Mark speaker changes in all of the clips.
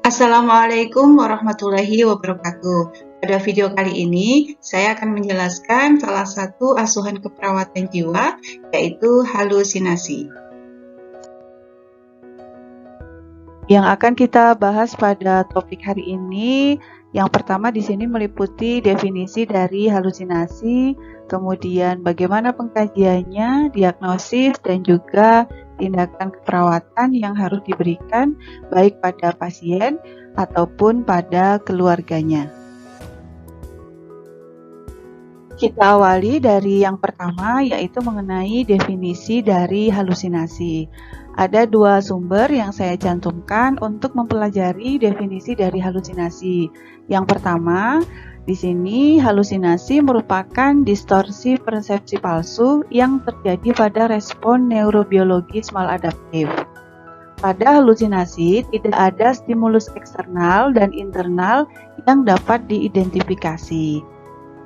Speaker 1: Assalamualaikum warahmatullahi wabarakatuh. Pada video kali ini, saya akan menjelaskan salah satu asuhan keperawatan jiwa, yaitu halusinasi.
Speaker 2: Yang akan kita bahas pada topik hari ini, yang pertama di sini meliputi definisi dari halusinasi, kemudian bagaimana pengkajiannya, diagnosis, dan juga tindakan keperawatan yang harus diberikan baik pada pasien ataupun pada keluarganya. Kita awali dari yang pertama, yaitu mengenai definisi dari halusinasi. Ada dua sumber yang saya cantumkan untuk mempelajari definisi dari halusinasi. Yang pertama, di sini halusinasi merupakan distorsi persepsi palsu yang terjadi pada respon neurobiologis maladaptif. Pada halusinasi, tidak ada stimulus eksternal dan internal yang dapat diidentifikasi.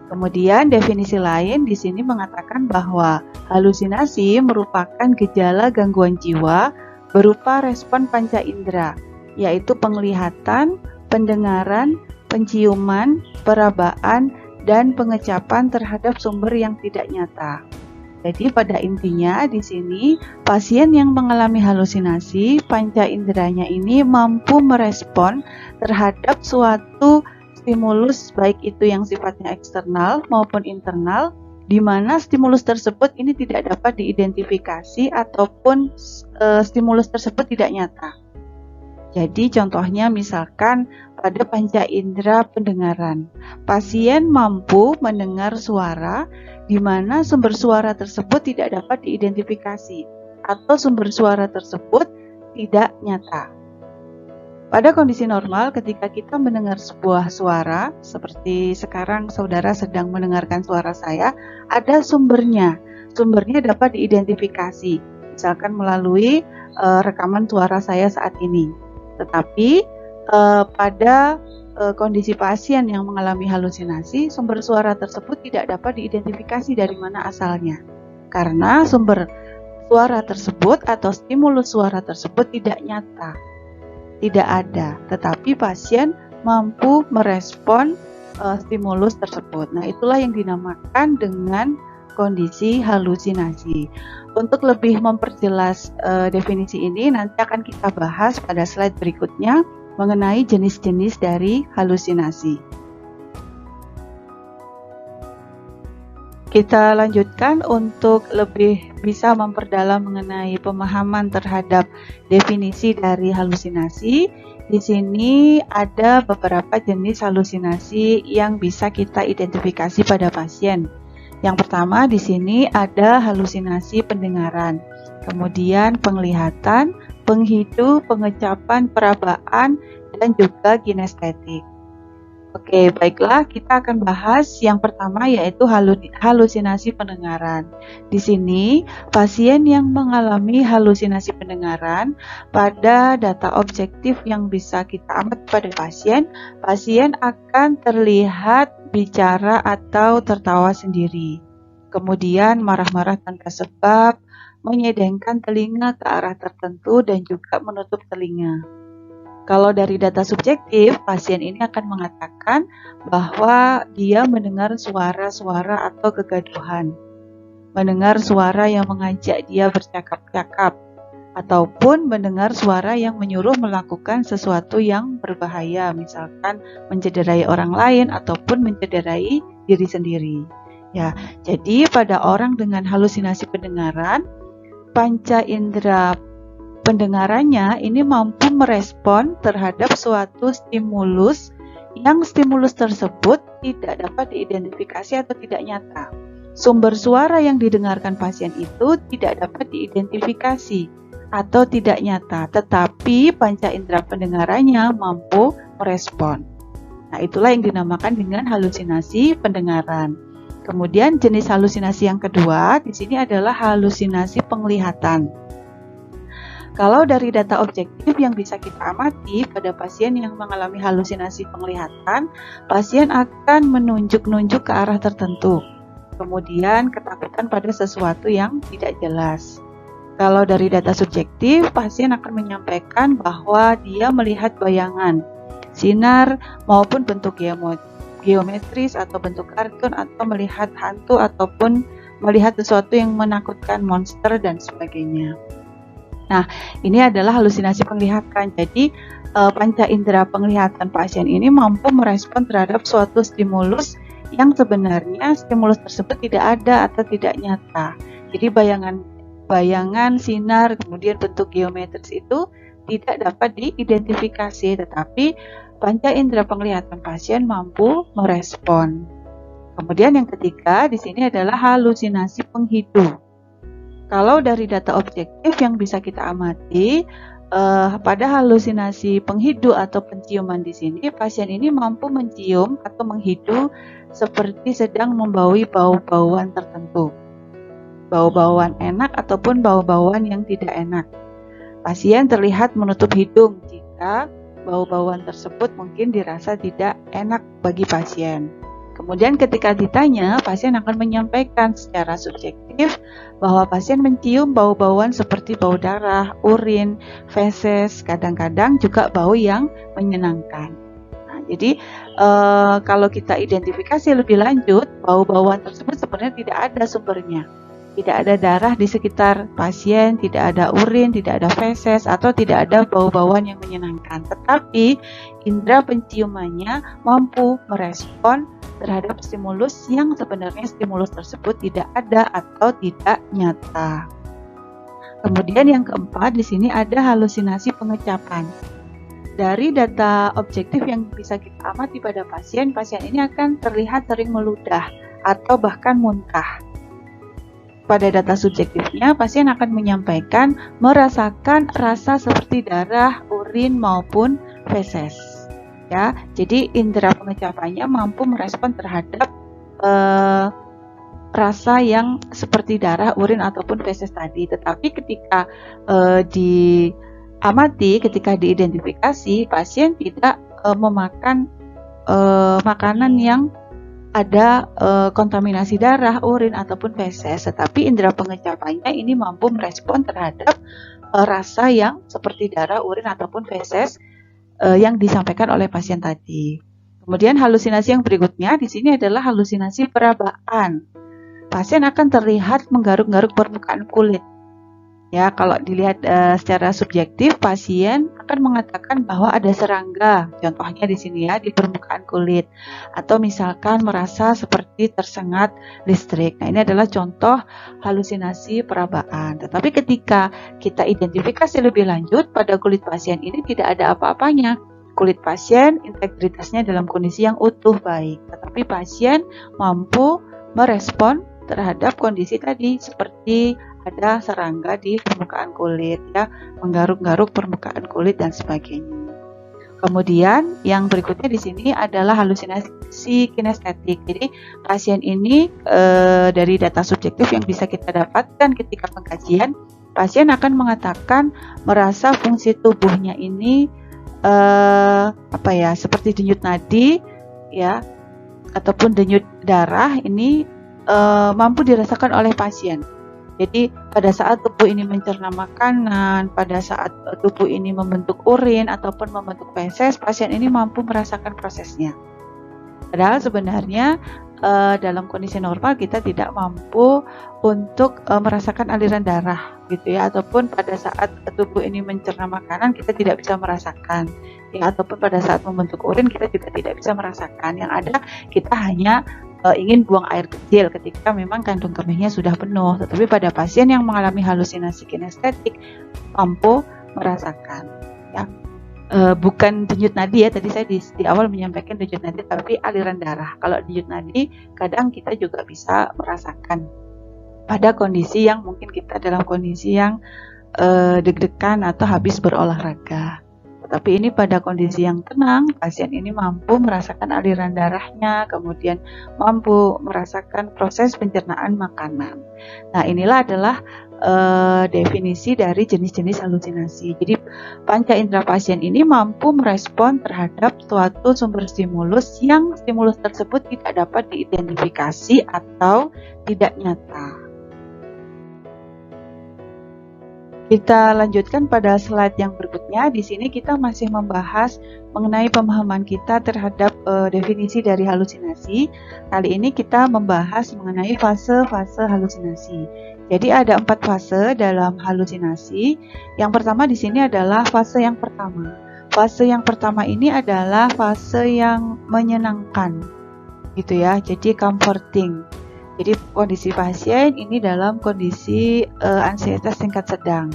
Speaker 2: Kemudian definisi lain di sini mengatakan bahwa halusinasi merupakan gejala gangguan jiwa berupa respon panca indera, yaitu penglihatan, pendengaran, penciuman, perabaan, dan pengecapan terhadap sumber yang tidak nyata. Jadi pada intinya di sini pasien yang mengalami halusinasi, panca inderanya ini mampu merespon terhadap suatu stimulus baik itu yang sifatnya eksternal maupun internal, di mana stimulus tersebut ini tidak dapat diidentifikasi ataupun stimulus tersebut tidak nyata. Jadi contohnya misalkan pada panca indera pendengaran, pasien mampu mendengar suara di mana sumber suara tersebut tidak dapat diidentifikasi atau sumber suara tersebut tidak nyata. Pada kondisi normal, ketika kita mendengar sebuah suara, seperti sekarang saudara sedang mendengarkan suara saya, ada sumbernya. Sumbernya dapat diidentifikasi, misalkan melalui rekaman suara saya saat ini. Tetapi pada kondisi pasien yang mengalami halusinasi, sumber suara tersebut tidak dapat diidentifikasi dari mana asalnya. Karena sumber suara tersebut atau stimulus suara tersebut tidak nyata. Tidak ada, tetapi pasien mampu merespon stimulus tersebut. Nah, itulah yang dinamakan dengan kondisi halusinasi. Untuk lebih memperjelas definisi ini, nanti akan kita bahas pada slide berikutnya mengenai jenis-jenis dari halusinasi. Kita lanjutkan untuk lebih bisa memperdalam mengenai pemahaman terhadap definisi dari halusinasi. Di sini ada beberapa jenis halusinasi yang bisa kita identifikasi pada pasien. Yang pertama di sini ada halusinasi pendengaran, kemudian penglihatan, penghidu, pengecapan, perabaan, dan juga kinestetik. Oke, baiklah, kita akan bahas yang pertama yaitu halusinasi pendengaran. Di sini, pasien yang mengalami halusinasi pendengaran, pada data objektif yang bisa kita amati pada pasien akan terlihat bicara atau tertawa sendiri. Kemudian marah-marah tanpa sebab, menyedengkan telinga ke arah tertentu dan juga menutup telinga. Kalau dari data subjektif, pasien ini akan mengatakan bahwa dia mendengar suara-suara atau kegaduhan, mendengar suara yang mengajak dia bercakap-cakap, ataupun mendengar suara yang menyuruh melakukan sesuatu yang berbahaya, misalkan mencederai orang lain ataupun mencederai diri sendiri. Ya, jadi pada orang dengan halusinasi pendengaran, panca indera pendengarannya ini mampu merespon terhadap suatu stimulus yang stimulus tersebut tidak dapat diidentifikasi atau tidak nyata. Sumber suara yang didengarkan pasien itu tidak dapat diidentifikasi atau tidak nyata, tetapi panca indera pendengarannya mampu merespon. Nah, itulah yang dinamakan dengan halusinasi pendengaran. Kemudian jenis halusinasi yang kedua di sini adalah halusinasi penglihatan. Kalau dari data objektif yang bisa kita amati pada pasien yang mengalami halusinasi penglihatan, pasien akan menunjuk-nunjuk ke arah tertentu, kemudian ketakutan pada sesuatu yang tidak jelas. Kalau dari data subjektif, pasien akan menyampaikan bahwa dia melihat bayangan sinar maupun bentuk geometris atau bentuk kartun, atau melihat hantu ataupun melihat sesuatu yang menakutkan, monster dan sebagainya. Nah, ini adalah halusinasi penglihatan. Jadi panca indera penglihatan pasien ini mampu merespon terhadap suatu stimulus yang sebenarnya stimulus tersebut tidak ada atau tidak nyata. Jadi bayangan, sinar, kemudian bentuk geometris itu tidak dapat diidentifikasi, tetapi panca indera penglihatan pasien mampu merespon. Kemudian yang ketiga di sini adalah halusinasi penghidu. Kalau dari data objektif yang bisa kita amati, pada halusinasi penghidu atau penciuman di sini, pasien ini mampu mencium atau menghidu seperti sedang membaui bau-bauan tertentu. Bau-bauan enak ataupun bau-bauan yang tidak enak. Pasien terlihat menutup hidung jika bau-bauan tersebut mungkin dirasa tidak enak bagi pasien. Kemudian ketika ditanya, pasien akan menyampaikan secara subjektif bahwa pasien mencium bau-bauan seperti bau darah, urin, feses, kadang-kadang juga bau yang menyenangkan. Nah, jadi kalau kita identifikasi lebih lanjut, bau-bauan tersebut sebenarnya tidak ada sumbernya. Tidak ada darah di sekitar pasien, tidak ada urin, tidak ada feses, atau tidak ada bau-bauan yang menyenangkan. Tetapi indera penciumannya mampu merespon terhadap stimulus yang sebenarnya stimulus tersebut tidak ada atau tidak nyata. Kemudian yang keempat di sini ada halusinasi pengecapan. Dari data objektif yang bisa kita amati pada pasien ini akan terlihat sering meludah atau bahkan muntah. Pada data subjektifnya, pasien akan menyampaikan merasakan rasa seperti darah, urin maupun feses. Ya, jadi indera pengecapannya mampu merespon terhadap rasa yang seperti darah, urin ataupun feses tadi. Tetapi ketika ketika diidentifikasi, pasien tidak memakan makanan yang ada kontaminasi darah, urin ataupun feses, tetapi indera pengecapannya ini mampu merespon terhadap rasa yang seperti darah, urin ataupun feses yang disampaikan oleh pasien tadi. Kemudian halusinasi yang berikutnya di sini adalah halusinasi perabaan. Pasien akan terlihat menggaruk-garuk permukaan kulit. Ya, kalau dilihat secara subjektif, pasien akan mengatakan bahwa ada serangga, contohnya di sini ya, di permukaan kulit, atau misalkan merasa seperti tersengat listrik. Nah, ini adalah contoh halusinasi perabaan. Tetapi ketika kita identifikasi lebih lanjut, pada kulit pasien ini tidak ada apa-apanya. Kulit pasien integritasnya dalam kondisi yang utuh baik, tetapi pasien mampu merespon terhadap kondisi tadi seperti ada serangga di permukaan kulit, ya, menggaruk-garuk permukaan kulit dan sebagainya. Kemudian yang berikutnya di sini adalah halusinasi kinestetik. Jadi pasien ini dari data subjektif yang bisa kita dapatkan ketika pengkajian, pasien akan mengatakan merasa fungsi tubuhnya ini seperti denyut nadi, ya, ataupun denyut darah ini mampu dirasakan oleh pasien. Jadi pada saat tubuh ini mencerna makanan, pada saat tubuh ini membentuk urin ataupun membentuk feses, pasien ini mampu merasakan prosesnya. Padahal sebenarnya dalam kondisi normal kita tidak mampu untuk merasakan aliran darah, gitu ya, ataupun pada saat tubuh ini mencerna makanan kita tidak bisa merasakan, ya, ataupun pada saat membentuk urin kita juga tidak bisa merasakan. Yang ada kita hanya ingin buang air kecil ketika memang kandung kemihnya sudah penuh. Tetapi pada pasien yang mengalami halusinasi kinestetik mampu merasakan, ya, bukan denyut nadi ya, tadi saya di awal menyampaikan denyut nadi, tapi aliran darah. Kalau denyut nadi kadang kita juga bisa merasakan pada kondisi yang mungkin kita dalam kondisi yang deg-degan atau habis berolahraga. Tapi ini pada kondisi yang tenang, pasien ini mampu merasakan aliran darahnya, kemudian mampu merasakan proses pencernaan makanan. Nah, inilah adalah definisi dari jenis-jenis halusinasi. Jadi panca indera pasien ini mampu merespon terhadap suatu sumber stimulus yang stimulus tersebut tidak dapat diidentifikasi atau tidak nyata. Kita lanjutkan pada slide yang berikutnya. Di sini kita masih membahas mengenai pemahaman kita terhadap definisi dari halusinasi. Kali ini kita membahas mengenai fase-fase halusinasi. Jadi ada 4 fase dalam halusinasi. Yang pertama di sini adalah fase yang pertama. Fase yang pertama ini adalah fase yang menyenangkan, gitu ya. Jadi comforting. Jadi kondisi pasien ini dalam kondisi ansietas tingkat sedang.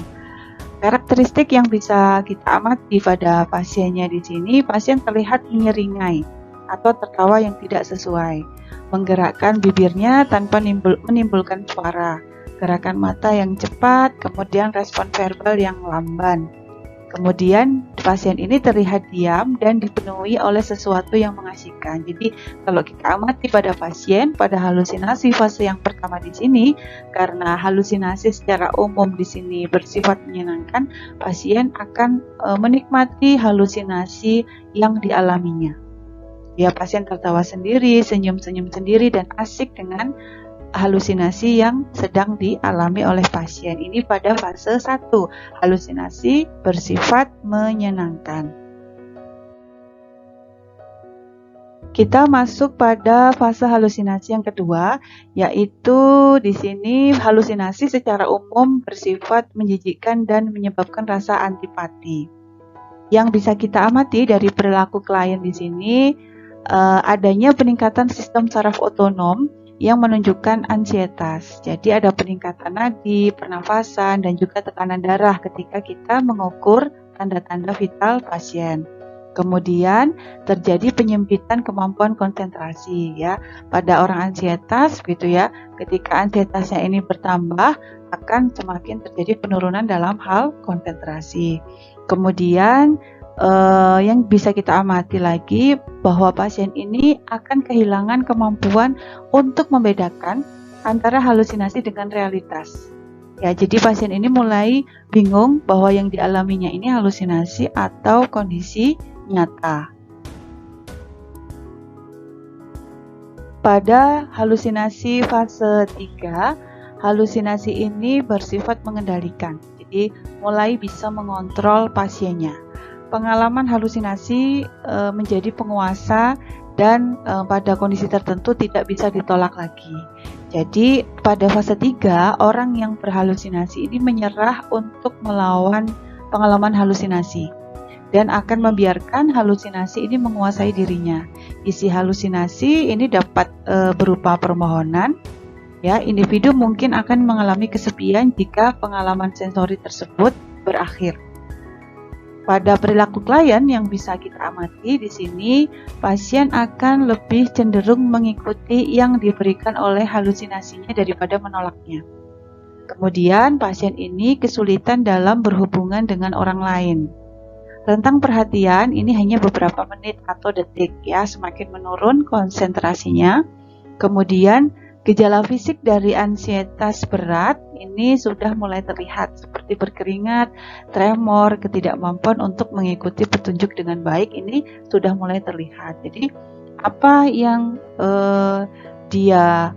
Speaker 2: Karakteristik yang bisa kita amati pada pasiennya di sini, pasien terlihat menyeringai atau tertawa yang tidak sesuai, menggerakkan bibirnya tanpa menimbulkan suara, gerakan mata yang cepat, kemudian respon verbal yang lamban. Kemudian pasien ini terlihat diam dan dipenuhi oleh sesuatu yang mengasihkan. Jadi kalau kita amati pada pasien, pada halusinasi fase yang pertama di sini, karena halusinasi secara umum di sini bersifat menyenangkan, pasien akan menikmati halusinasi yang dialaminya. Ya, pasien tertawa sendiri, senyum-senyum sendiri, dan asik dengan halusinasi yang sedang dialami oleh pasien. Ini pada fase 1, halusinasi bersifat menyenangkan. Kita masuk pada fase halusinasi yang kedua, yaitu di sini halusinasi secara umum bersifat menjijikkan dan menyebabkan rasa antipati. Yang bisa kita amati dari perilaku klien di sini, adanya peningkatan sistem saraf otonom yang menunjukkan ansietas. Jadi ada peningkatan nadi, pernafasan, dan juga tekanan darah ketika kita mengukur tanda-tanda vital pasien. Kemudian terjadi penyempitan kemampuan konsentrasi ya pada orang ansietas gitu ya. Ketika ansietasnya ini bertambah, akan semakin terjadi penurunan dalam hal konsentrasi. Kemudian yang bisa kita amati lagi bahwa pasien ini akan kehilangan kemampuan untuk membedakan antara halusinasi dengan realitas. Ya, jadi pasien ini mulai bingung bahwa yang dialaminya ini halusinasi atau kondisi nyata. Pada halusinasi fase 3, halusinasi ini bersifat mengendalikan. Jadi mulai bisa mengontrol pasiennya. Pengalaman halusinasi menjadi penguasa dan pada kondisi tertentu tidak bisa ditolak lagi. Jadi pada fase 3, orang yang berhalusinasi ini menyerah untuk melawan pengalaman halusinasi dan akan membiarkan halusinasi ini menguasai dirinya. Isi halusinasi ini dapat berupa permohonan. Ya, individu mungkin akan mengalami kesepian jika pengalaman sensori tersebut berakhir. Pada perilaku klien yang bisa kita amati di sini, pasien akan lebih cenderung mengikuti yang diberikan oleh halusinasinya daripada menolaknya. Kemudian pasien ini kesulitan dalam berhubungan dengan orang lain. Rentang perhatian ini hanya beberapa menit atau detik ya, semakin menurun konsentrasinya. Kemudian gejala fisik dari ansietas berat ini sudah mulai terlihat seperti berkeringat, tremor, ketidakmampuan untuk mengikuti petunjuk dengan baik ini sudah mulai terlihat. Jadi apa yang dia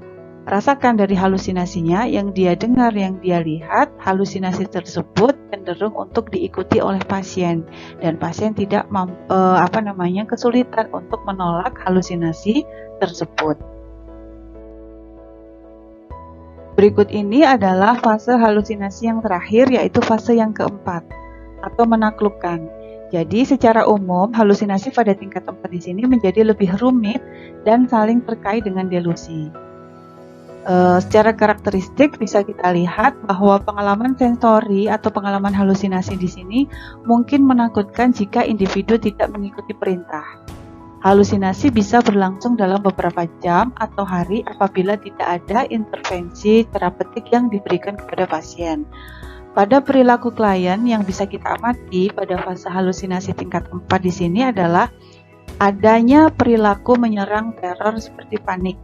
Speaker 2: rasakan dari halusinasinya, yang dia dengar, yang dia lihat, halusinasi tersebut cenderung untuk diikuti oleh pasien dan pasien tidak kesulitan untuk menolak halusinasi tersebut. Berikut ini adalah fase halusinasi yang terakhir, yaitu fase yang keempat atau menaklukkan. Jadi secara umum halusinasi pada tingkat 4 di sini menjadi lebih rumit dan saling terkait dengan delusi. Secara karakteristik bisa kita lihat bahwa pengalaman sensori atau pengalaman halusinasi di sini mungkin menakutkan jika individu tidak mengikuti perintah. Halusinasi bisa berlangsung dalam beberapa jam atau hari apabila tidak ada intervensi terapeutik yang diberikan kepada pasien. Pada perilaku klien yang bisa kita amati pada fase halusinasi tingkat 4 di sini adalah adanya perilaku menyerang teror seperti panik.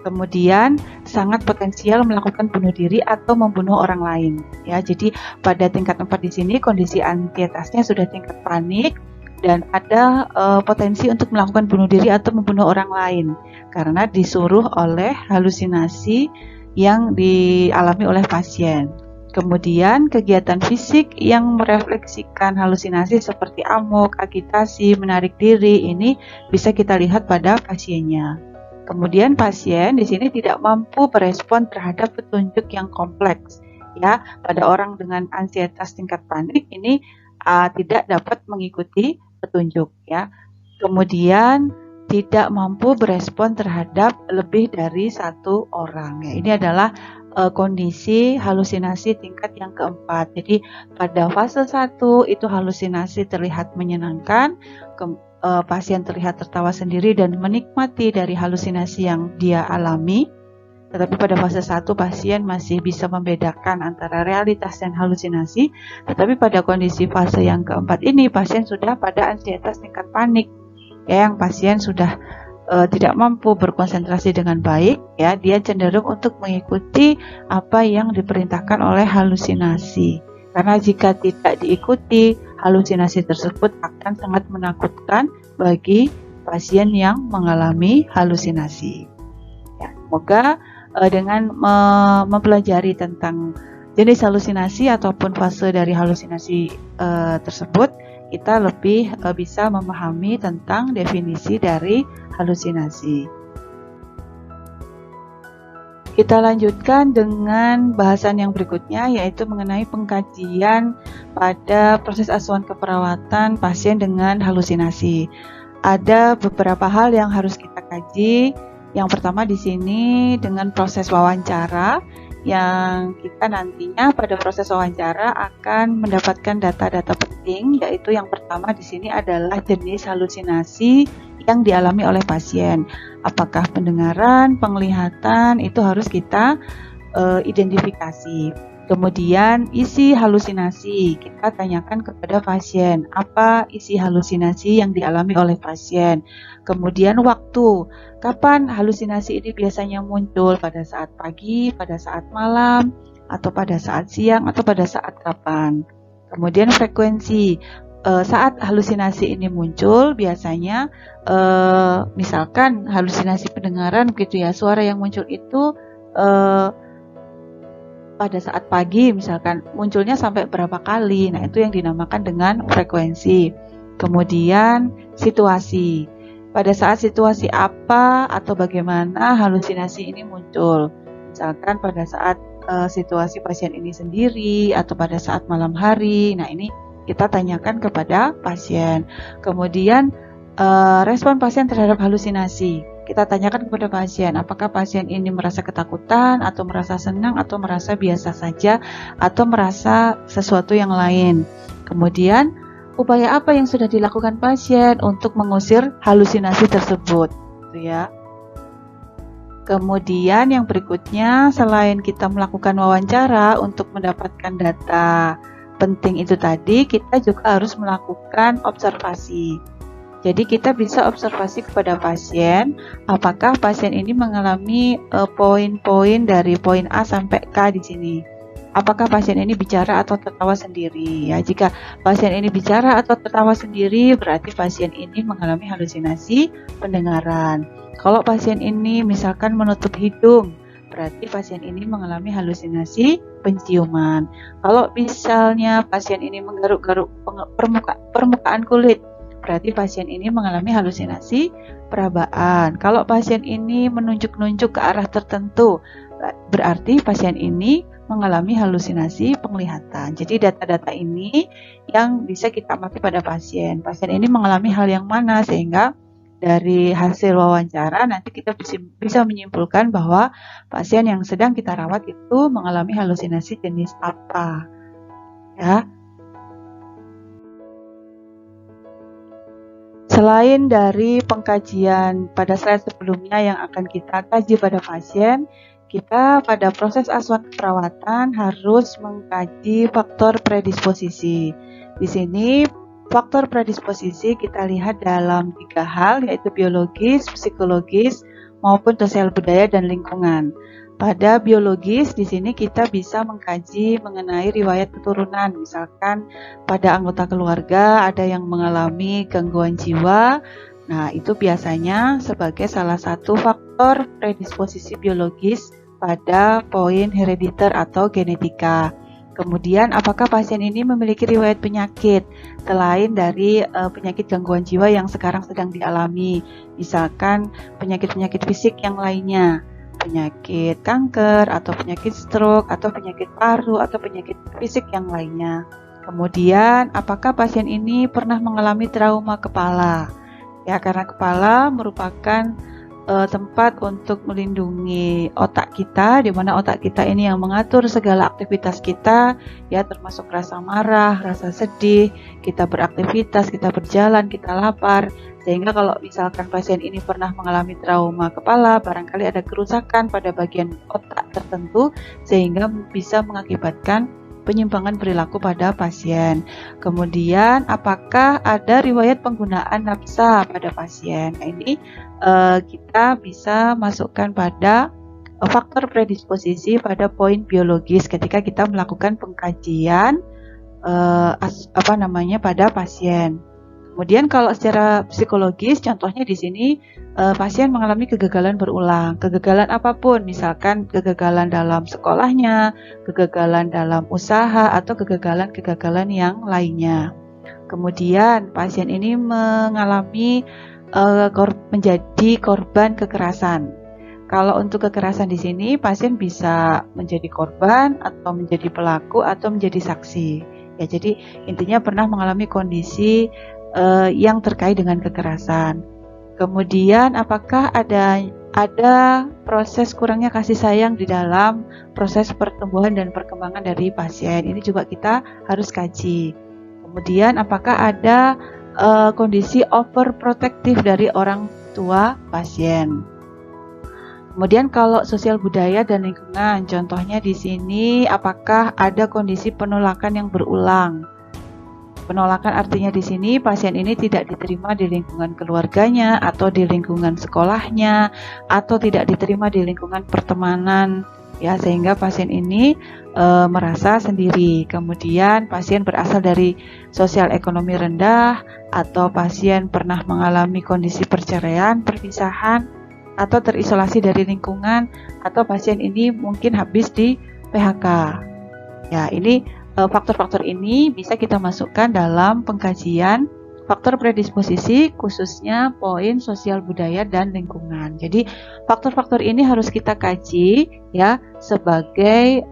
Speaker 2: Kemudian sangat potensial melakukan bunuh diri atau membunuh orang lain. Ya, jadi pada tingkat 4 di sini kondisi ansietasnya sudah tingkat panik dan ada potensi untuk melakukan bunuh diri atau membunuh orang lain karena disuruh oleh halusinasi yang dialami oleh pasien. Kemudian kegiatan fisik yang merefleksikan halusinasi seperti amuk, agitasi, menarik diri ini bisa kita lihat pada pasiennya. Kemudian pasien di sini tidak mampu berespon terhadap petunjuk yang kompleks. Ya, pada orang dengan ansietas tingkat panik ini tidak dapat mengikuti petunjuk. Ya, kemudian tidak mampu berespon terhadap lebih dari satu orang. Ya, ini adalah kondisi halusinasi tingkat yang keempat. Jadi pada fase 1 itu halusinasi terlihat menyenangkan, pasien terlihat tertawa sendiri dan menikmati dari halusinasi yang dia alami. Tetapi pada fase 1 pasien masih bisa membedakan antara realitas dan halusinasi. Tetapi pada kondisi fase yang keempat ini pasien sudah pada ansietas tingkat panik. Ya, yang pasien sudah tidak mampu berkonsentrasi dengan baik, ya, dia cenderung untuk mengikuti apa yang diperintahkan oleh halusinasi. Karena jika tidak diikuti, halusinasi tersebut akan sangat menakutkan bagi pasien yang mengalami halusinasi. Ya, semoga dengan mempelajari tentang jenis halusinasi ataupun fase dari halusinasi tersebut, kita lebih bisa memahami tentang definisi dari halusinasi. Kita lanjutkan dengan bahasan yang berikutnya, yaitu mengenai pengkajian pada proses asuhan keperawatan pasien dengan halusinasi. Ada beberapa hal yang harus kita kaji. Yang pertama di sini dengan proses wawancara, yang kita nantinya pada proses wawancara akan mendapatkan data-data penting, yaitu yang pertama di sini adalah jenis halusinasi yang dialami oleh pasien. Apakah pendengaran, penglihatan, itu harus kita identifikasi. Kemudian isi halusinasi, kita tanyakan kepada pasien, apa isi halusinasi yang dialami oleh pasien. Kemudian waktu, kapan halusinasi ini biasanya muncul, pada saat pagi, pada saat malam, atau pada saat siang, atau pada saat kapan. Kemudian frekuensi, saat halusinasi ini muncul, biasanya misalkan halusinasi pendengaran begitu ya, suara yang muncul itu pada saat pagi misalkan munculnya sampai berapa kali. Nah, itu yang dinamakan dengan frekuensi. Kemudian situasi. Pada saat situasi apa atau bagaimana halusinasi ini muncul. Misalkan pada saat situasi pasien ini sendiri atau pada saat malam hari. Nah, ini kita tanyakan kepada pasien. Kemudian respon pasien terhadap halusinasi. Kita tanyakan kepada pasien, apakah pasien ini merasa ketakutan, atau merasa senang, atau merasa biasa saja, atau merasa sesuatu yang lain. Kemudian, upaya apa yang sudah dilakukan pasien untuk mengusir halusinasi tersebut, gitu ya. Kemudian yang berikutnya, selain kita melakukan wawancara untuk mendapatkan data penting itu tadi, kita juga harus melakukan observasi. Jadi kita bisa observasi kepada pasien, apakah pasien ini mengalami poin-poin dari poin A sampai K di sini. Apakah pasien ini bicara atau tertawa sendiri? Ya, jika pasien ini bicara atau tertawa sendiri, berarti pasien ini mengalami halusinasi pendengaran. Kalau pasien ini misalkan menutup hidung, berarti pasien ini mengalami halusinasi penciuman. Kalau misalnya pasien ini menggaruk-garuk permukaan kulit, berarti pasien ini mengalami halusinasi perabaan. Kalau pasien ini menunjuk-nunjuk ke arah tertentu, berarti pasien ini mengalami halusinasi penglihatan. Jadi data-data ini yang bisa kita amati pada pasien. Pasien ini mengalami hal yang mana, sehingga dari hasil wawancara nanti kita bisa menyimpulkan bahwa pasien yang sedang kita rawat itu mengalami halusinasi jenis apa. Ya. Selain dari pengkajian pada slide sebelumnya yang akan kita kaji pada pasien, kita pada proses asuhan keperawatan harus mengkaji faktor predisposisi. Di sini faktor predisposisi kita lihat dalam 3 hal, yaitu biologis, psikologis, maupun sosial budaya dan lingkungan. Pada biologis, di sini kita bisa mengkaji mengenai riwayat keturunan. Misalkan pada anggota keluarga ada yang mengalami gangguan jiwa. Nah, itu biasanya sebagai salah satu faktor predisposisi biologis pada poin herediter atau genetika. Kemudian, apakah pasien ini memiliki riwayat penyakit selain dari penyakit gangguan jiwa yang sekarang sedang dialami, misalkan penyakit-penyakit fisik yang lainnya, penyakit kanker atau penyakit stroke atau penyakit paru atau penyakit fisik yang lainnya. Kemudian, apakah pasien ini pernah mengalami trauma kepala? Ya, karena kepala merupakan tempat untuk melindungi otak kita, di mana otak kita ini yang mengatur segala aktivitas kita, ya, termasuk rasa marah, rasa sedih, kita beraktivitas, kita berjalan, kita lapar. Sehingga kalau misalkan pasien ini pernah mengalami trauma kepala, barangkali ada kerusakan pada bagian otak tertentu sehingga bisa mengakibatkan penyimpangan perilaku pada pasien. Kemudian, apakah ada riwayat penggunaan nafsa pada pasien? Nah, ini kita bisa masukkan pada faktor predisposisi pada poin biologis ketika kita melakukan pengkajian pada pasien. Kemudian kalau secara psikologis, contohnya di sini pasien mengalami kegagalan berulang, kegagalan apapun, misalkan kegagalan dalam sekolahnya, kegagalan dalam usaha, atau kegagalan-kegagalan yang lainnya. Kemudian pasien ini mengalami menjadi korban kekerasan. Kalau untuk kekerasan di sini, pasien bisa menjadi korban atau menjadi pelaku atau menjadi saksi. Ya, jadi intinya pernah mengalami kondisi yang terkait dengan kekerasan. Kemudian, apakah ada proses kurangnya kasih sayang di dalam proses pertumbuhan dan perkembangan dari pasien? Ini juga kita harus kaji. Kemudian, apakah ada kondisi overprotective dari orang tua pasien? Kemudian kalau sosial budaya dan lingkungan, contohnya di sini apakah ada kondisi penolakan yang berulang? Penolakan artinya di sini pasien ini tidak diterima di lingkungan keluarganya atau di lingkungan sekolahnya atau tidak diterima di lingkungan pertemanan, ya, sehingga pasien ini merasa sendiri. Kemudian pasien berasal dari sosial ekonomi rendah atau pasien pernah mengalami kondisi perceraian, perpisahan, atau terisolasi dari lingkungan, atau pasien ini mungkin habis di PHK. Ya, ini faktor-faktor ini bisa kita masukkan dalam pengkajian faktor predisposisi, khususnya poin sosial budaya dan lingkungan. Jadi faktor-faktor ini harus kita kaji, ya, sebagai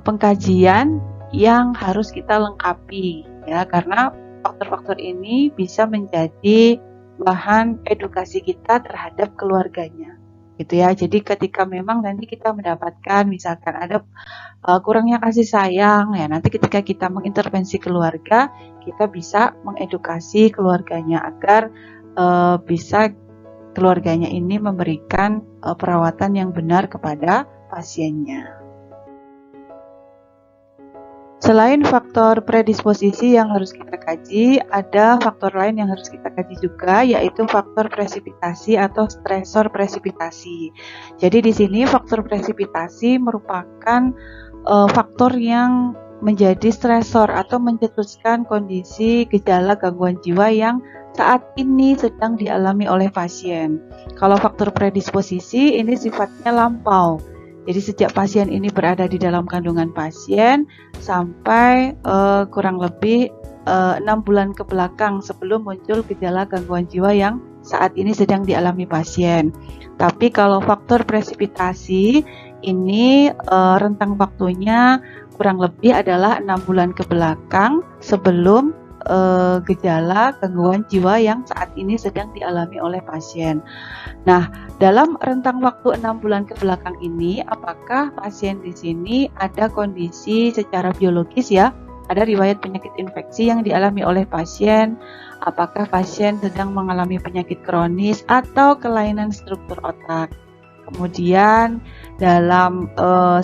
Speaker 2: pengkajian yang harus kita lengkapi, ya, karena faktor-faktor ini bisa menjadi bahan edukasi kita terhadap keluarganya, gitu ya. Jadi ketika memang nanti kita mendapatkan misalkan ada kurangnya kasih sayang, ya, nanti ketika kita mengintervensi keluarga, kita bisa mengedukasi keluarganya agar bisa keluarganya ini memberikan perawatan yang benar kepada pasiennya. Selain faktor predisposisi yang harus kita kaji, ada faktor lain yang harus kita kaji juga, yaitu faktor presipitasi atau stresor presipitasi. Jadi di sini faktor presipitasi merupakan faktor yang menjadi stresor atau mencetuskan kondisi gejala gangguan jiwa yang saat ini sedang dialami oleh pasien. Kalau faktor predisposisi ini sifatnya lampau. Jadi sejak pasien ini berada di dalam kandungan pasien sampai kurang lebih 6 bulan ke belakang sebelum muncul gejala gangguan jiwa yang saat ini sedang dialami pasien. Tapi kalau faktor presipitasi ini rentang waktunya kurang lebih adalah 6 bulan ke belakang sebelum gejala gangguan jiwa yang saat ini sedang dialami oleh pasien. Nah, dalam rentang waktu 6 bulan ke belakang ini, apakah pasien di sini ada kondisi secara biologis, ya? Ada riwayat penyakit infeksi yang dialami oleh pasien? Apakah pasien sedang mengalami penyakit kronis atau kelainan struktur otak? Kemudian dalam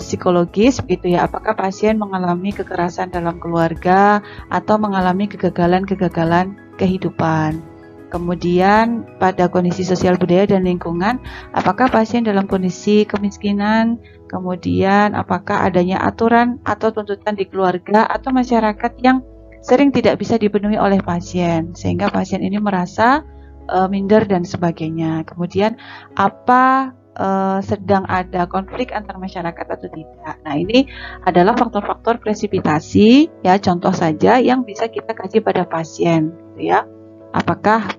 Speaker 2: psikologis, begitu ya, apakah pasien mengalami kekerasan dalam keluarga atau mengalami kegagalan-kegagalan kehidupan? Kemudian pada kondisi sosial budaya dan lingkungan, apakah pasien dalam kondisi kemiskinan? Kemudian apakah adanya aturan atau tuntutan di keluarga atau masyarakat yang sering tidak bisa dipenuhi oleh pasien, sehingga pasien ini merasa minder dan sebagainya. Kemudian apa sedang ada konflik antar masyarakat atau tidak. Nah, ini adalah faktor-faktor presipitasi ya, contoh saja yang bisa kita kaji pada pasien gitu ya. Apakah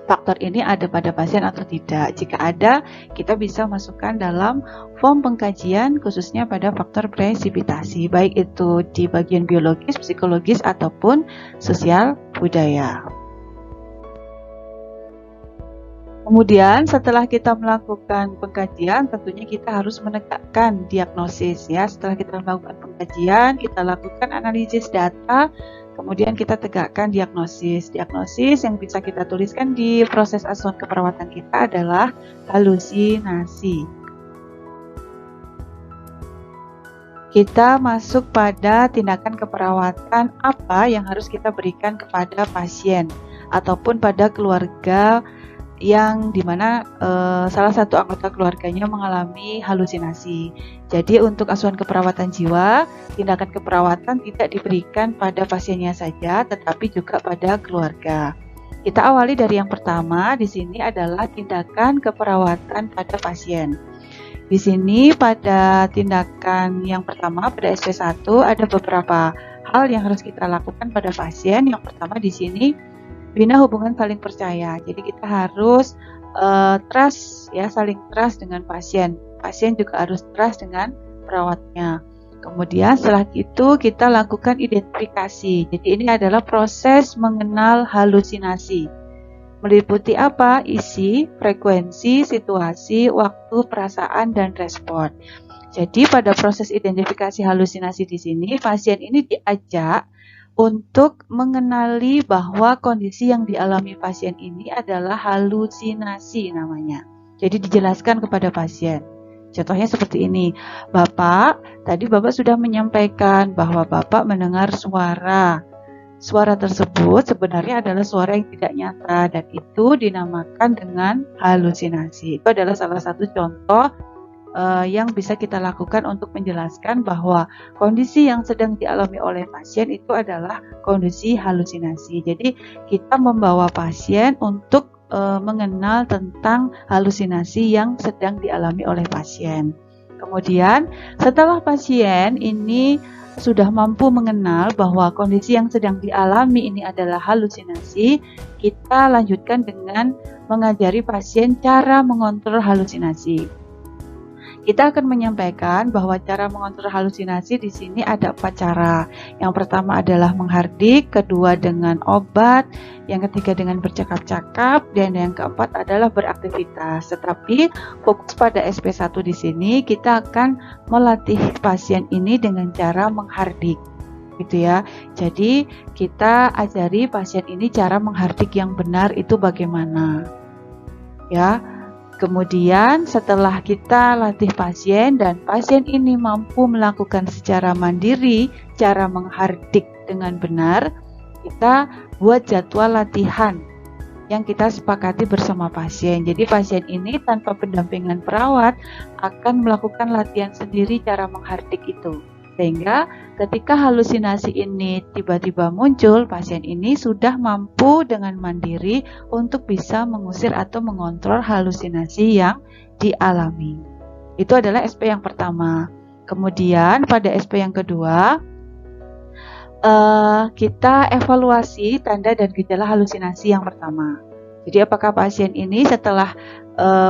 Speaker 2: faktor ini ada pada pasien atau tidak. Jika ada, kita bisa masukkan dalam form pengkajian khususnya pada faktor presipitasi, baik itu di bagian biologis, psikologis, ataupun sosial budaya. Kemudian setelah kita melakukan pengkajian, tentunya kita harus menegakkan diagnosis ya. Setelah kita melakukan pengkajian, kita lakukan analisis data, kemudian kita tegakkan diagnosis. Diagnosis yang bisa kita tuliskan di proses asuhan keperawatan kita adalah halusinasi. Kita masuk pada tindakan keperawatan apa yang harus kita berikan kepada pasien ataupun pada keluarga yang dimana salah satu anggota keluarganya mengalami halusinasi. Jadi untuk asuhan keperawatan jiwa, tindakan keperawatan tidak diberikan pada pasiennya saja, tetapi juga pada keluarga. Kita awali dari yang pertama, di sini adalah tindakan keperawatan pada pasien. Di sini pada tindakan yang pertama pada SP1 ada beberapa hal yang harus kita lakukan pada pasien. Yang pertama di sini bina hubungan saling percaya. Jadi kita harus trust ya, saling trust dengan pasien. Pasien juga harus trust dengan perawatnya. Kemudian setelah itu kita lakukan identifikasi. Jadi ini adalah proses mengenal halusinasi. Meliputi apa? Isi, frekuensi, situasi, waktu, perasaan, dan respon. Jadi pada proses identifikasi halusinasi di sini, pasien ini diajak untuk mengenali bahwa kondisi yang dialami pasien ini adalah halusinasi namanya. Jadi dijelaskan kepada pasien. Contohnya seperti ini. Bapak, tadi Bapak sudah menyampaikan bahwa Bapak mendengar suara. Suara tersebut sebenarnya adalah suara yang tidak nyata dan itu dinamakan dengan halusinasi. Itu adalah salah satu contoh yang bisa kita lakukan untuk menjelaskan bahwa kondisi yang sedang dialami oleh pasien itu adalah kondisi halusinasi. Jadi kita membawa pasien untuk mengenal tentang halusinasi yang sedang dialami oleh pasien. Kemudian setelah pasien ini sudah mampu mengenal bahwa kondisi yang sedang dialami ini adalah halusinasi, kita lanjutkan dengan mengajari pasien cara mengontrol halusinasi. Kita akan menyampaikan bahwa cara mengontrol halusinasi di sini ada 4 cara. Yang pertama adalah menghardik, kedua dengan obat, yang ketiga dengan bercakap-cakap, dan yang keempat adalah beraktivitas. Tetapi fokus pada SP1 di sini kita akan melatih pasien ini dengan cara menghardik. Gitu ya. Jadi kita ajari pasien ini cara menghardik yang benar itu bagaimana. Ya. Kemudian setelah kita latih pasien dan pasien ini mampu melakukan secara mandiri cara menghardik dengan benar, kita buat jadwal latihan yang kita sepakati bersama pasien. Jadi pasien ini tanpa pendampingan perawat akan melakukan latihan sendiri cara menghardik itu. Sehingga ketika halusinasi ini tiba-tiba muncul, pasien ini sudah mampu dengan mandiri untuk bisa mengusir atau mengontrol halusinasi yang dialami. Itu adalah SP yang pertama. Kemudian pada SP yang kedua, kita evaluasi tanda dan gejala halusinasi yang pertama. Jadi apakah pasien ini setelah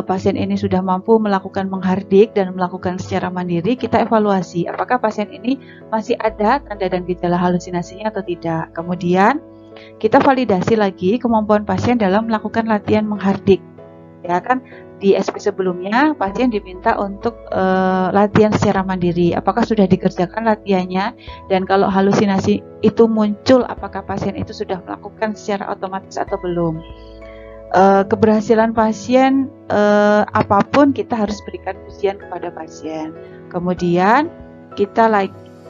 Speaker 2: pasien ini sudah mampu melakukan menghardik dan melakukan secara mandiri, kita evaluasi apakah pasien ini masih ada tanda dan gejala halusinasinya atau tidak. Kemudian kita validasi lagi kemampuan pasien dalam melakukan latihan menghardik. Ya kan, di SP sebelumnya pasien diminta untuk latihan secara mandiri. Apakah sudah dikerjakan latihannya, dan kalau halusinasi itu muncul apakah pasien itu sudah melakukan secara otomatis atau belum. Keberhasilan pasien apapun kita harus berikan pujian kepada pasien. Kemudian kita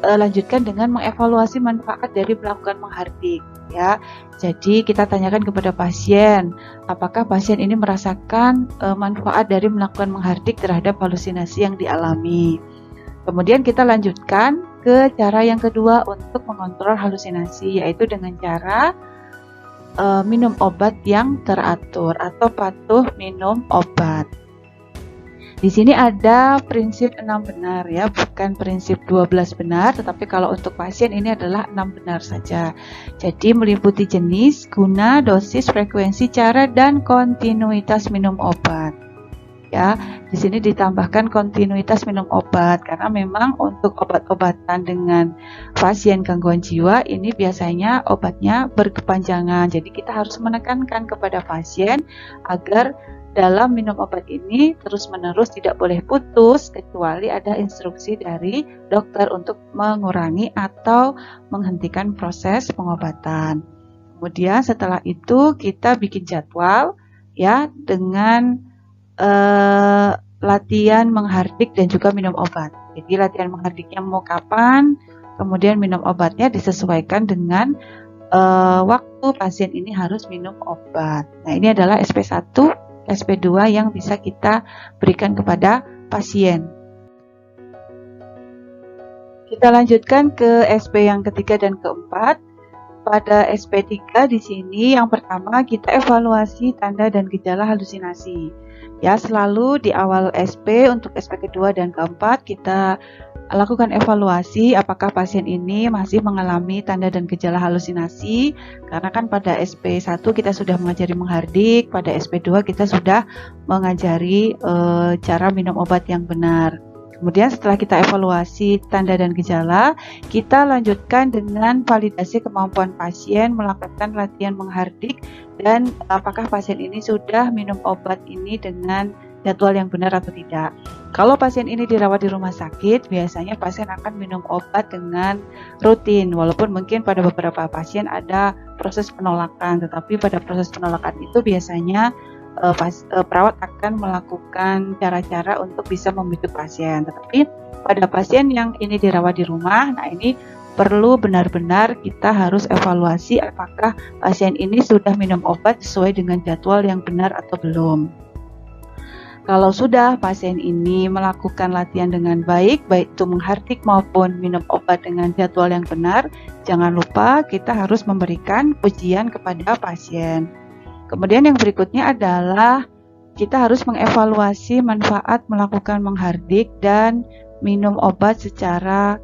Speaker 2: lanjutkan dengan mengevaluasi manfaat dari melakukan menghardik ya. Jadi kita tanyakan kepada pasien apakah pasien ini merasakan manfaat dari melakukan menghardik terhadap halusinasi yang dialami. Kemudian kita lanjutkan ke cara yang kedua untuk mengontrol halusinasi, yaitu dengan cara minum obat yang teratur atau patuh minum obat. Di sini ada prinsip 6 benar ya, bukan prinsip 12 benar, tetapi kalau untuk pasien ini adalah 6 benar saja. Jadi meliputi jenis, guna, dosis, frekuensi, cara, dan kontinuitas minum obat. Ya, di sini ditambahkan kontinuitas minum obat karena memang untuk obat-obatan dengan pasien gangguan jiwa ini biasanya obatnya berkepanjangan. Jadi kita harus menekankan kepada pasien agar dalam minum obat ini terus-menerus tidak boleh putus kecuali ada instruksi dari dokter untuk mengurangi atau menghentikan proses pengobatan. Kemudian setelah itu kita bikin jadwal ya dengan latihan menghardik dan juga minum obat. Jadi latihan menghardiknya mau kapan, kemudian minum obatnya disesuaikan dengan waktu pasien ini harus minum obat. Nah, ini adalah SP1, SP2 yang bisa kita berikan kepada pasien. Kita lanjutkan ke SP yang ketiga dan keempat. Pada SP3 di sini yang pertama kita evaluasi tanda dan gejala halusinasi. Ya, selalu di awal SP untuk SP kedua dan keempat kita lakukan evaluasi apakah pasien ini masih mengalami tanda dan gejala halusinasi, karena kan pada SP1 kita sudah mengajari menghardik, pada SP2 kita sudah mengajari cara minum obat yang benar. Kemudian setelah kita evaluasi tanda dan gejala, kita lanjutkan dengan validasi kemampuan pasien melakukan latihan menghardik dan apakah pasien ini sudah minum obat ini dengan jadwal yang benar atau tidak. Kalau pasien ini dirawat di rumah sakit, biasanya pasien akan minum obat dengan rutin, walaupun mungkin pada beberapa pasien ada proses penolakan, tetapi pada proses penolakan itu biasanya perawat akan melakukan cara-cara untuk bisa membimbing pasien. Tetapi pada pasien yang ini dirawat di rumah, nah ini perlu benar-benar kita harus evaluasi apakah pasien ini sudah minum obat sesuai dengan jadwal yang benar atau belum. Kalau sudah pasien ini melakukan latihan dengan baik itu menghardik maupun minum obat dengan jadwal yang benar, jangan lupa kita harus memberikan pujian kepada pasien. Kemudian yang berikutnya adalah kita harus mengevaluasi manfaat melakukan menghardik dan minum obat secara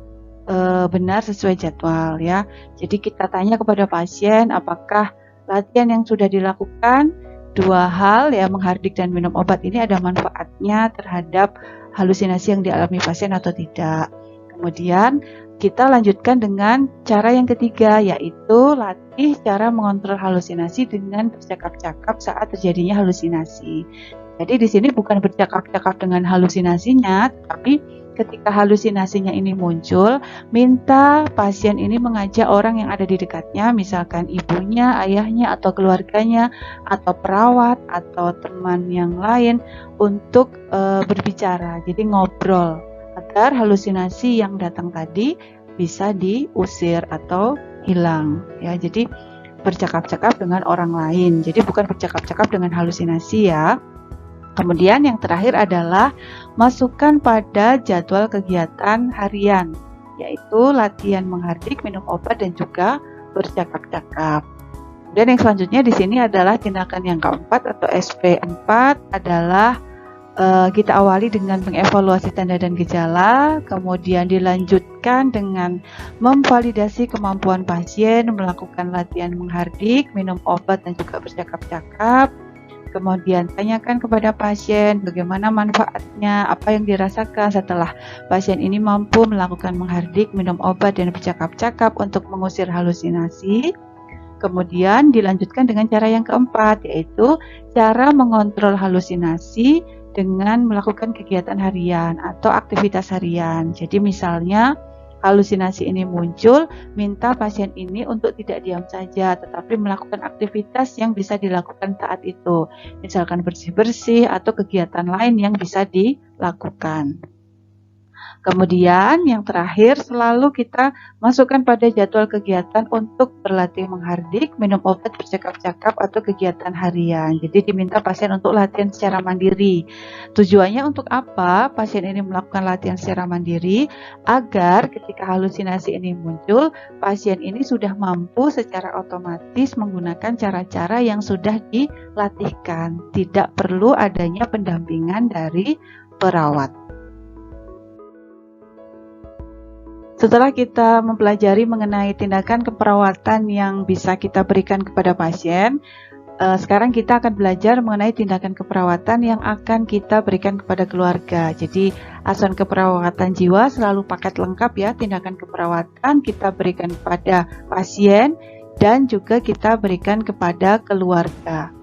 Speaker 2: benar sesuai jadwal ya. Jadi kita tanya kepada pasien apakah latihan yang sudah dilakukan, dua hal ya, menghardik dan minum obat ini ada manfaatnya terhadap halusinasi yang dialami pasien atau tidak. Kemudian kita lanjutkan dengan cara yang ketiga, yaitu latih cara mengontrol halusinasi dengan bercakap-cakap saat terjadinya halusinasi. Jadi di sini bukan bercakap-cakap dengan halusinasinya, tapi ketika halusinasinya ini muncul, minta pasien ini mengajak orang yang ada di dekatnya, misalkan ibunya, ayahnya, atau keluarganya, atau perawat, atau teman yang lain untuk berbicara, jadi ngobrol, agar halusinasi yang datang tadi bisa diusir atau hilang ya. Jadi bercakap-cakap dengan orang lain, jadi bukan bercakap-cakap dengan halusinasi ya. Kemudian yang terakhir adalah masukkan pada jadwal kegiatan harian, yaitu latihan menghardik, minum obat, dan juga bercakap-cakap. Dan yang selanjutnya di sini adalah tindakan yang keempat atau SP4 adalah kita awali dengan mengevaluasi tanda dan gejala, kemudian dilanjutkan dengan memvalidasi kemampuan pasien melakukan latihan menghardik, minum obat, dan juga bercakap-cakap. Kemudian tanyakan kepada pasien bagaimana manfaatnya, apa yang dirasakan setelah pasien ini mampu melakukan menghardik, minum obat, dan bercakap-cakap untuk mengusir halusinasi. Kemudian dilanjutkan dengan cara yang keempat, yaitu cara mengontrol halusinasi dengan melakukan kegiatan harian atau aktivitas harian. Jadi misalnya halusinasi ini muncul, minta pasien ini untuk tidak diam saja, tetapi melakukan aktivitas yang bisa dilakukan saat itu. Misalkan bersih-bersih atau kegiatan lain yang bisa dilakukan. Kemudian yang terakhir selalu kita masukkan pada jadwal kegiatan untuk berlatih menghardik, minum obat, bercakap-cakap atau kegiatan harian. Jadi diminta pasien untuk latihan secara mandiri. Tujuannya untuk apa? Pasien ini melakukan latihan secara mandiri agar ketika halusinasi ini muncul, pasien ini sudah mampu secara otomatis menggunakan cara-cara yang sudah dilatihkan. Tidak perlu adanya pendampingan dari perawat. Setelah kita mempelajari mengenai tindakan keperawatan yang bisa kita berikan kepada pasien, sekarang kita akan belajar mengenai tindakan keperawatan yang akan kita berikan kepada keluarga. Jadi, asuhan keperawatan jiwa selalu paket lengkap ya, tindakan keperawatan kita berikan kepada pasien dan juga kita berikan kepada keluarga.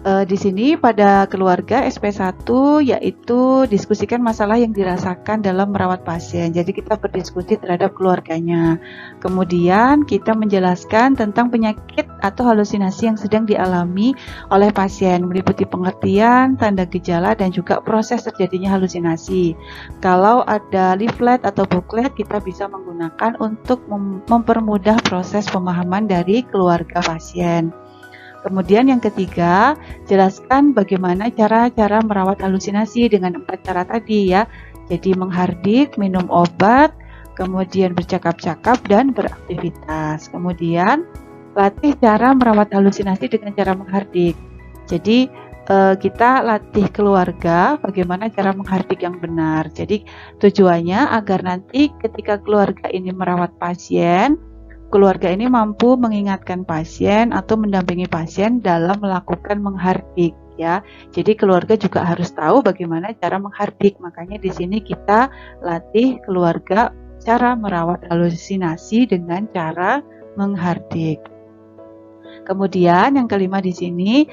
Speaker 2: Di sini pada keluarga SP1 yaitu diskusikan masalah yang dirasakan dalam merawat pasien. Jadi kita berdiskusi terhadap keluarganya. Kemudian kita menjelaskan tentang penyakit atau halusinasi yang sedang dialami oleh pasien, meliputi pengertian, tanda gejala, dan juga proses terjadinya halusinasi. Kalau ada leaflet atau booklet, kita bisa menggunakan untuk mempermudah proses pemahaman dari keluarga pasien. Kemudian yang ketiga, jelaskan bagaimana cara-cara merawat halusinasi dengan 4 cara tadi ya. Jadi menghardik, minum obat, kemudian bercakap-cakap dan beraktivitas. Kemudian latih cara merawat halusinasi dengan cara menghardik. Jadi kita latih keluarga bagaimana cara menghardik yang benar. Jadi tujuannya agar nanti ketika keluarga ini merawat pasien, keluarga ini mampu mengingatkan pasien atau mendampingi pasien dalam melakukan menghardik ya. Jadi keluarga juga harus tahu bagaimana cara menghardik. Makanya di sini kita latih keluarga cara merawat halusinasi dengan cara menghardik. Kemudian yang kelima di sini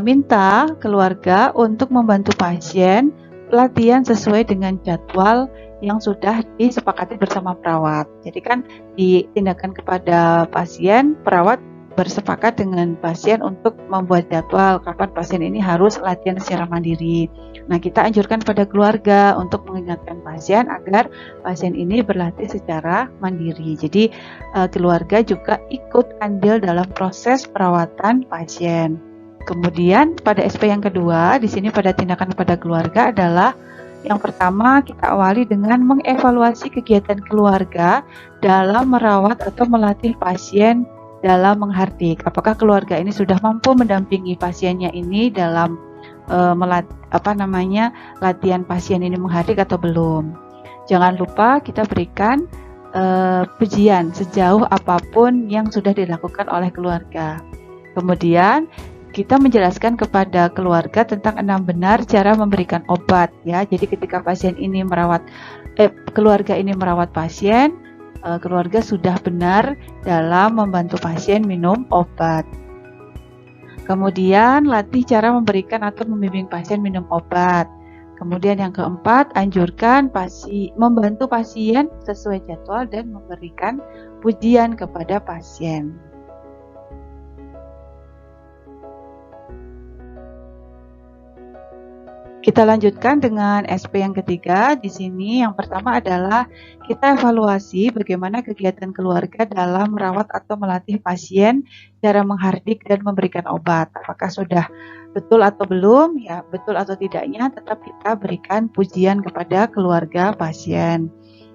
Speaker 2: minta keluarga untuk membantu pasien pelatihan sesuai dengan jadwal yang sudah disepakati bersama perawat. Jadi kan di tindakan kepada pasien, perawat bersepakat dengan pasien untuk membuat jadwal kapan pasien ini harus latihan secara mandiri. Nah, kita anjurkan pada keluarga untuk mengingatkan pasien agar pasien ini berlatih secara mandiri. Jadi keluarga juga ikut andil dalam proses perawatan pasien. Kemudian pada SP yang kedua, di sini pada tindakan kepada keluarga adalah yang pertama, kita awali dengan mengevaluasi kegiatan keluarga dalam merawat atau melatih pasien dalam menghardik. Apakah keluarga ini sudah mampu mendampingi pasiennya ini dalam latihan pasien ini menghardik atau belum? Jangan lupa kita berikan pujian sejauh apapun yang sudah dilakukan oleh keluarga. Kemudian kita menjelaskan kepada keluarga tentang 6 benar cara memberikan obat ya. Jadi ketika pasien ini keluarga ini merawat pasien, keluarga sudah benar dalam membantu pasien minum obat. Kemudian latih cara memberikan atau membimbing pasien minum obat. Kemudian yang keempat, anjurkan membantu pasien sesuai jadwal dan memberikan pujian kepada pasien. Kita lanjutkan dengan SP yang ketiga. Di sini yang pertama adalah kita evaluasi bagaimana kegiatan keluarga dalam merawat atau melatih pasien, cara menghardik dan memberikan obat. Apakah sudah betul atau belum? Ya, betul atau tidaknya tetap kita berikan pujian kepada keluarga pasien.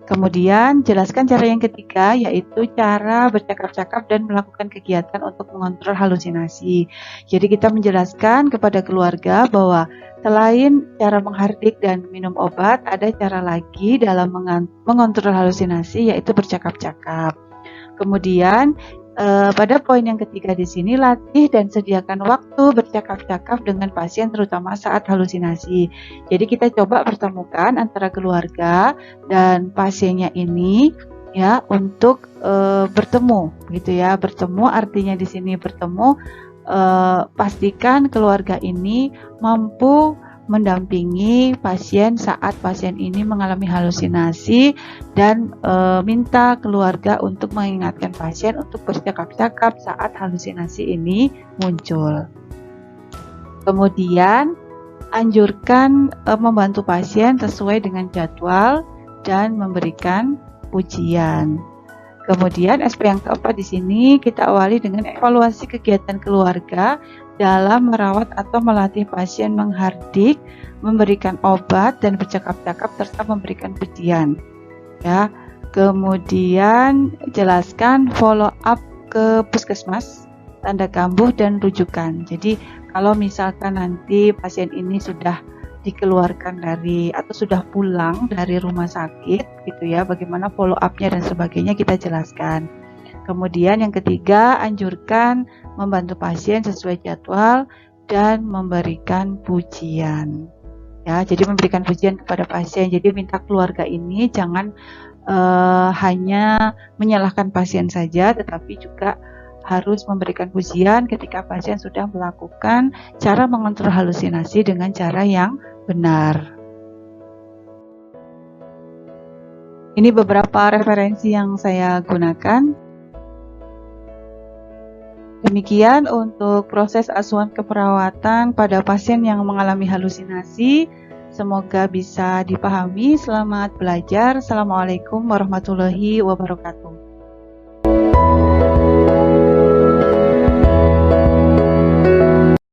Speaker 2: Kemudian jelaskan cara yang ketiga, yaitu cara bercakap-cakap dan melakukan kegiatan untuk mengontrol halusinasi. Jadi kita menjelaskan kepada keluarga bahwa selain cara menghardik dan minum obat, ada cara lagi dalam mengontrol halusinasi, yaitu bercakap-cakap. Kemudian pada poin yang ketiga di sini, latih dan sediakan waktu bercakap-cakap dengan pasien terutama saat halusinasi. Jadi kita coba pertemukan antara keluarga dan pasiennya ini ya untuk bertemu gitu ya. Bertemu artinya di sini bertemu, pastikan keluarga ini mampu mendampingi pasien saat pasien ini mengalami halusinasi dan minta keluarga untuk mengingatkan pasien untuk bercakap-cakap saat halusinasi ini muncul. Kemudian anjurkan membantu pasien sesuai dengan jadwal dan memberikan pujian. Kemudian SP yang keempat di sini kita awali dengan evaluasi kegiatan keluarga dalam merawat atau melatih pasien menghardik, memberikan obat dan bercakap-cakap serta memberikan pujian. Ya. Kemudian jelaskan follow up ke puskesmas, tanda kambuh dan rujukan. Jadi kalau misalkan nanti pasien ini sudah dikeluarkan dari atau sudah pulang dari rumah sakit gitu ya, bagaimana follow up-nya dan sebagainya kita jelaskan. Kemudian yang ketiga, anjurkan membantu pasien sesuai jadwal dan memberikan pujian. Ya, jadi memberikan pujian kepada pasien. Jadi minta keluarga ini jangan hanya menyalahkan pasien saja, tetapi juga harus memberikan pujian ketika pasien sudah melakukan cara mengontrol halusinasi dengan cara yang benar. Ini beberapa referensi yang saya gunakan. Demikian untuk proses asuhan keperawatan pada pasien yang mengalami halusinasi. Semoga bisa dipahami. Selamat belajar. Assalamualaikum warahmatullahi wabarakatuh.